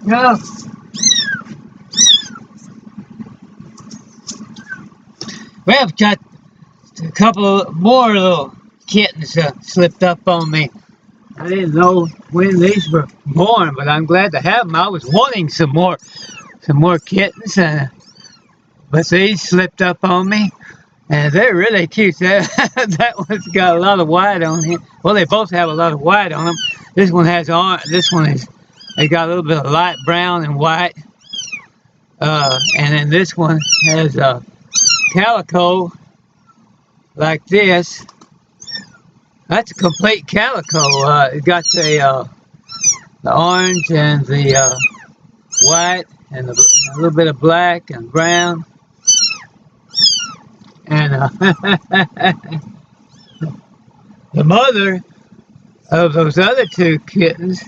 No. Well, I've got a couple more little kittens slipped up on me. I didn't know when these were born, but I'm glad to have them. I was wanting some more kittens, but these slipped up on me, and they're really cute. That one's got a lot of white on him. Well, they both have a lot of white on them. This one has orange. This one is. They got a little bit of light brown and white, and then this one has calico like this. That's a complete calico. It got the orange and the white and a little bit of black and brown. And the mother of those other two kittens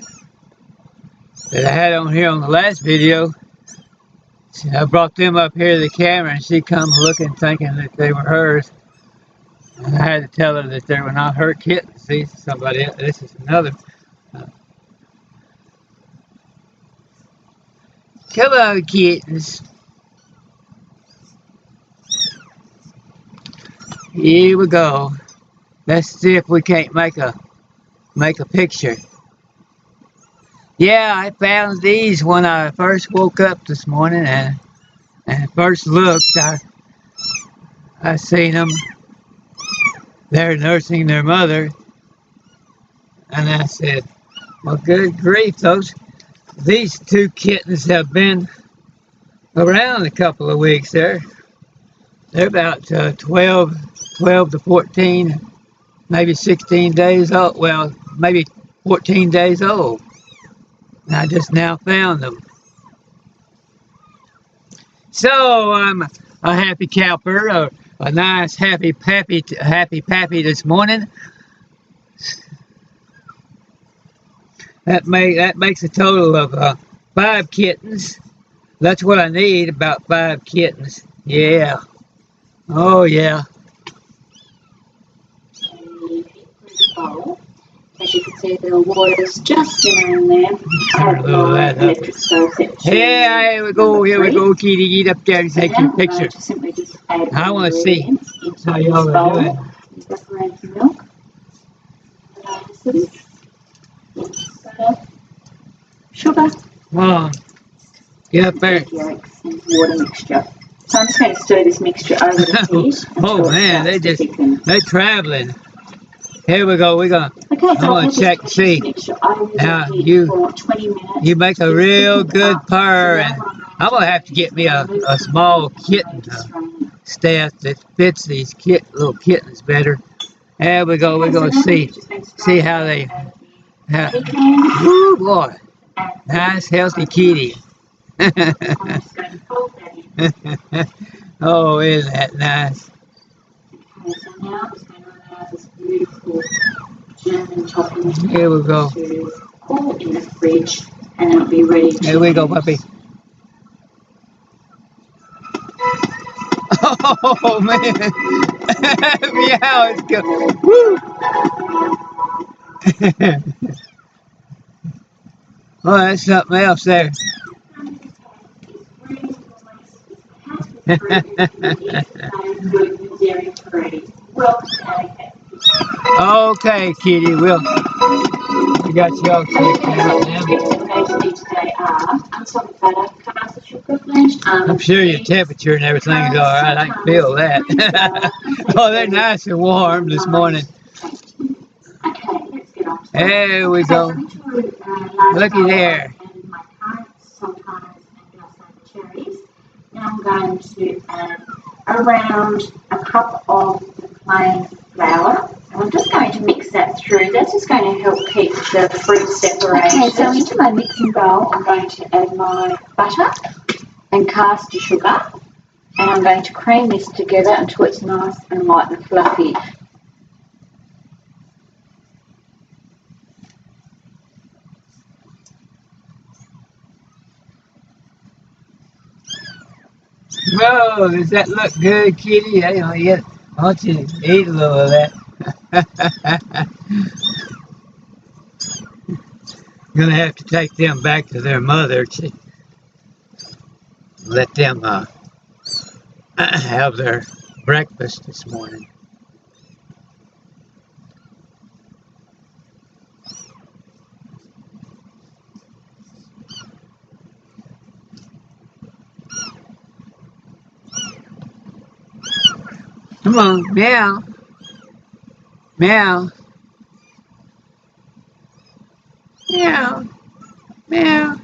that I had on here on the last video, I brought them up here to the camera, and she come looking thinking that they were hers. And I had to tell her that they were not her kittens. See, somebody else. This is another. Come on, kittens. Here we go. Let's see if we can't make a picture. Yeah, I found these when I first woke up this morning, and first looked. I seen them. They're nursing their mother, and I said, well, good grief, these two kittens have been around a couple of weeks. They're about 12 to 14, maybe 16 days old. Well, maybe 14 days old. And I just now found them. So I'm a happy camper, a nice happy pappy this morning. That makes a total of 5 kittens. That's what I need, about 5 kittens. Yeah. Oh yeah. As you can see, the water's just in there. Turn a little of that up. Yeah, here we go, kitty. Get up there and take your picture. I want to see how y'all are doing. Milk. Sugar. Mom, get up there. Yolks and water mixture. So I'm just going to stir this mixture over the fish. Oh man, they're traveling. Here we go. I'm gonna check and see. Now you make a real good purr, and I'm gonna have to get me a small kitten staff that fits these little kittens better. There we go. We're gonna see how they. Woo boy, nice healthy kitty. Oh, isn't that nice? Beautiful German topping. Here we go. All in the fridge, and it'll be ready to. Here we go, puppy. Oh man! Meow, it's good. Woo! Oh, that's something else there. Okay, kitty, we got you all checked out now. I'm sure your temperature and everything is all right. I can feel that. Oh, they're nice and warm this morning. There we go. Looky there. Now I'm going to add around a cup of the plain flour. And I'm just going to mix that through. That's just going to help keep the fruit separated. Okay, so into my mixing bowl, I'm going to add my butter and caster sugar. And I'm going to cream this together until it's nice and light and fluffy. Whoa, does that look good, kitty? I want you to eat a little of that. Gonna have to take them back to their mother to let them have their breakfast this morning. Come on, meow, meow, meow, meow,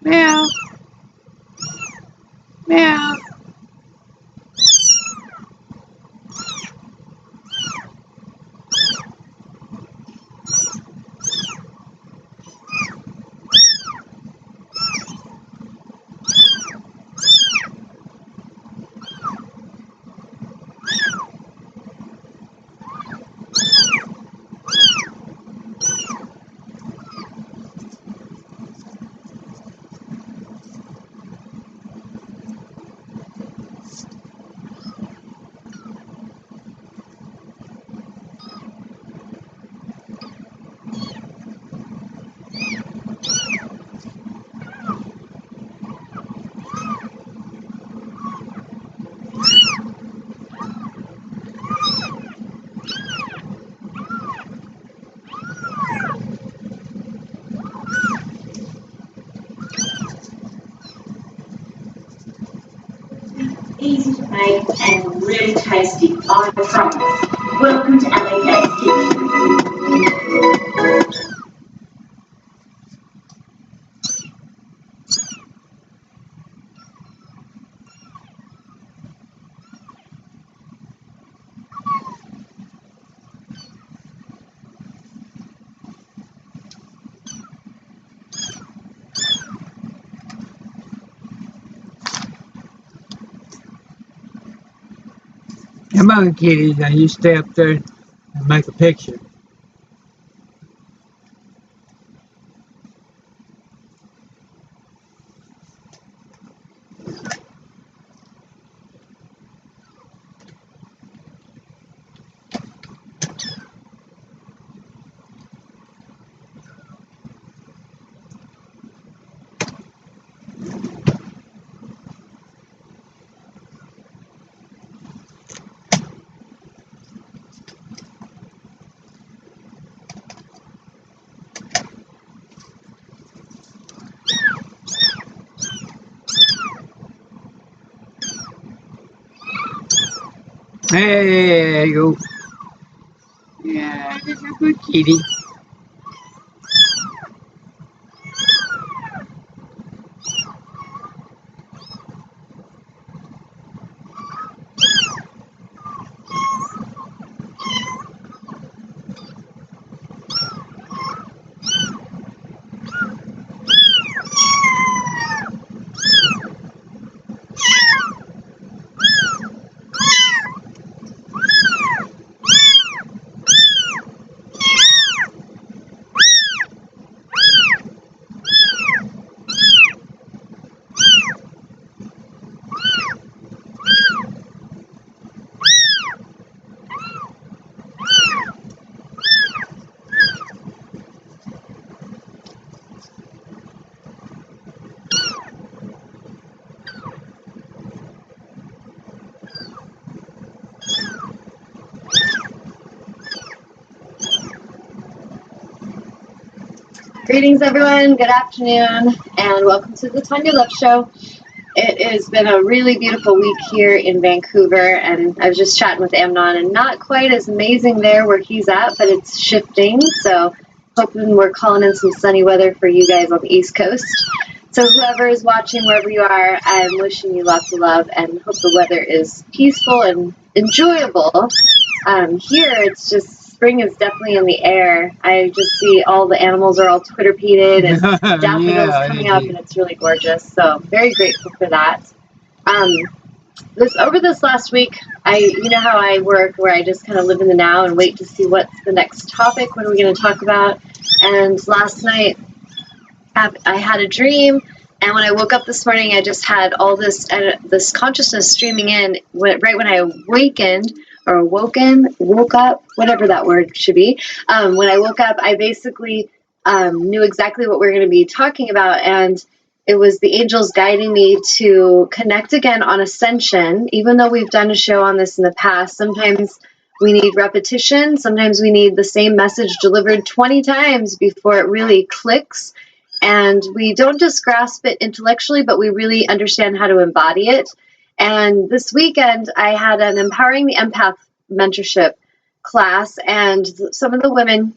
meow, meow. Easy to make and really tasty, I promise. Welcome to Alico's Kitchen. Come on, kitties. Now you stay up there and make a picture. There you go. Yeah, that's a good kitty. Greetings, everyone. Good afternoon, and welcome to the Tanya Love Show. It has been a really beautiful week here in Vancouver, and I was just chatting with Amnon, and not quite as amazing there where he's at, but it's shifting, so hoping we're calling in some sunny weather for you guys on the East Coast. So whoever is watching, wherever you are, I'm wishing you lots of love, and hope the weather is peaceful and enjoyable. Here, it's just spring is definitely in the air. I just see all the animals are all Twitter-peated and daffodils Yeah, coming up, and it's really gorgeous. So very grateful for that. Over this last week, you know how I work, where I just kind of live in the now and wait to see what's the next topic, what are we going to talk about. And last night, I had a dream, and when I woke up this morning, I just had all this consciousness streaming in right when I awakened. Or woke up, whatever that word should be. When I woke up, I basically knew exactly what we were going to be talking about, and it was the angels guiding me to connect again on ascension. Even though we've done a show on this in the past, sometimes we need repetition. Sometimes we need the same message delivered 20 times before it really clicks. And we don't just grasp it intellectually, but we really understand how to embody it. And this weekend, I had an Empowering the Empath mentorship class, and some of the women,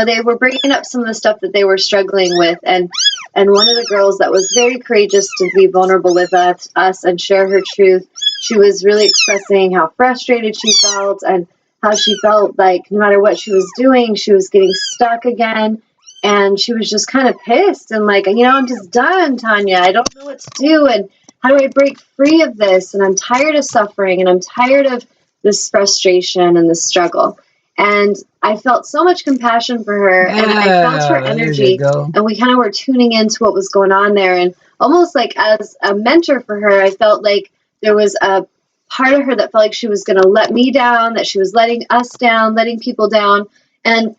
they were bringing up some of the stuff that they were struggling with. And one of the girls that was very courageous to be vulnerable with us and share her truth, she was really expressing how frustrated she felt and how she felt like no matter what she was doing, she was getting stuck again. And she was just kind of pissed and like, I'm just done, Tanya. I don't know what to do. And how do I break free of this? And I'm tired of suffering, and I'm tired of this frustration and this struggle. And I felt so much compassion for her, and I felt her energy, and we kind of were tuning into what was going on there. And almost like as a mentor for her, I felt like there was a part of her that felt like she was going to let me down, that she was letting us down, letting people down. And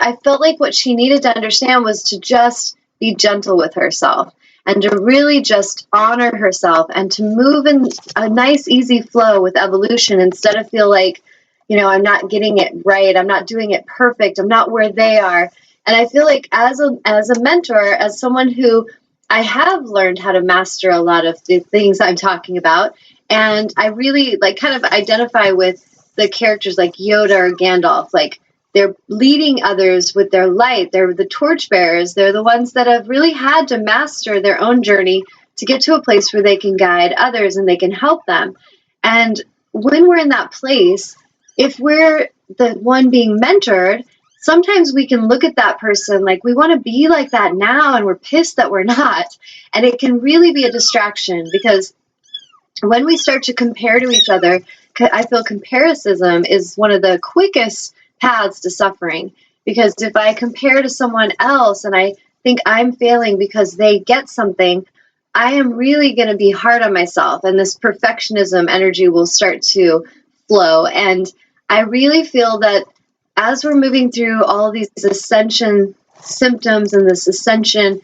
I felt like what she needed to understand was to just be gentle with herself and to really just honor herself and to move in a nice, easy flow with evolution instead of feel like, I'm not getting it right. I'm not doing it perfect. I'm not where they are. And I feel like as a mentor, as someone who I have learned how to master a lot of the things I'm talking about, and I really kind of identify with the characters like Yoda or Gandalf. Like, they're leading others with their light. They're the torchbearers. They're the ones that have really had to master their own journey to get to a place where they can guide others and they can help them. And when we're in that place, if we're the one being mentored, sometimes we can look at that person like we want to be like that now, and we're pissed that we're not. And it can really be a distraction, because when we start to compare to each other, I feel comparison is one of the quickest paths to suffering. Because if I compare to someone else and I think I'm failing because they get something, I am really going to be hard on myself, and this perfectionism energy will start to flow. And I really feel that as we're moving through all these ascension symptoms and this ascension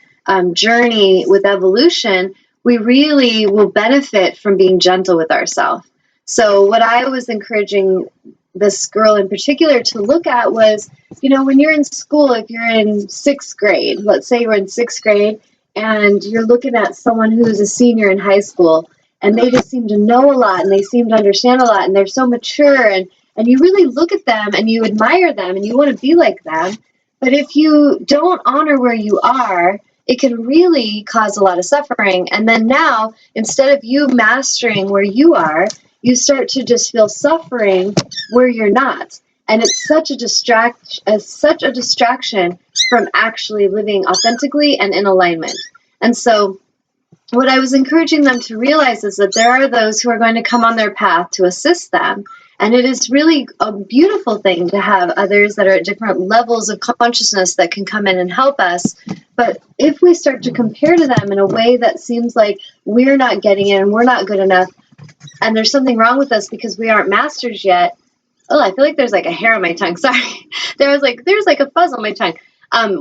journey with evolution, we really will benefit from being gentle with ourselves. So what I was encouraging this girl in particular to look at was, when you're in school, if you're in 6th grade, let's say you're in 6th grade and you're looking at someone who's a senior in high school, and they just seem to know a lot and they seem to understand a lot and they're so mature, and you really look at them and you admire them and you want to be like them. But if you don't honor where you are, it can really cause a lot of suffering. And then now, instead of you mastering where you are, you start to just feel suffering where you're not. And it's such a distraction from actually living authentically and in alignment. And so what I was encouraging them to realize is that there are those who are going to come on their path to assist them. And it is really a beautiful thing to have others that are at different levels of consciousness that can come in and help us. But if we start to compare to them in a way that seems like we're not getting it and we're not good enough, and there's something wrong with us because we aren't masters yet. Oh, I feel like there's like a hair on my tongue. Sorry. There's like a fuzz on my tongue.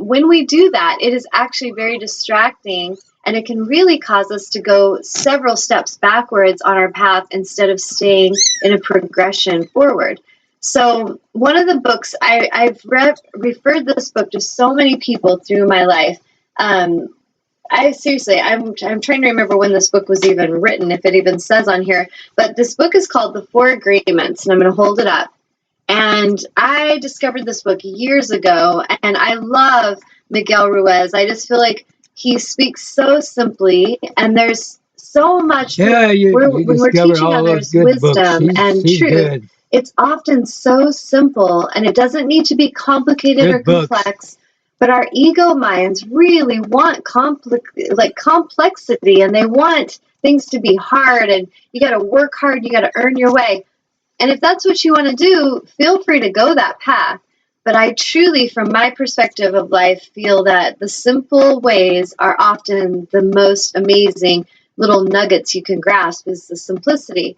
When we do that, it is actually very distracting, and it can really cause us to go several steps backwards on our path instead of staying in a progression forward. So one of the books, I've referred this book to so many people through my life. I'm trying to remember when this book was even written, if it even says on here. But this book is called The 4 Agreements, and I'm going to hold it up. And I discovered this book years ago, and I love Miguel Ruiz. I just feel like he speaks so simply, and there's so much when we're teaching others wisdom and truth. Good. It's often so simple, and it doesn't need to be complicated or complex. But our ego minds really want complexity, and they want things to be hard, and you got to work hard, you got to earn your way. And if that's what you want to do, feel free to go that path. But I truly, from my perspective of life, feel that the simple ways are often the most amazing little nuggets you can grasp, is the simplicity.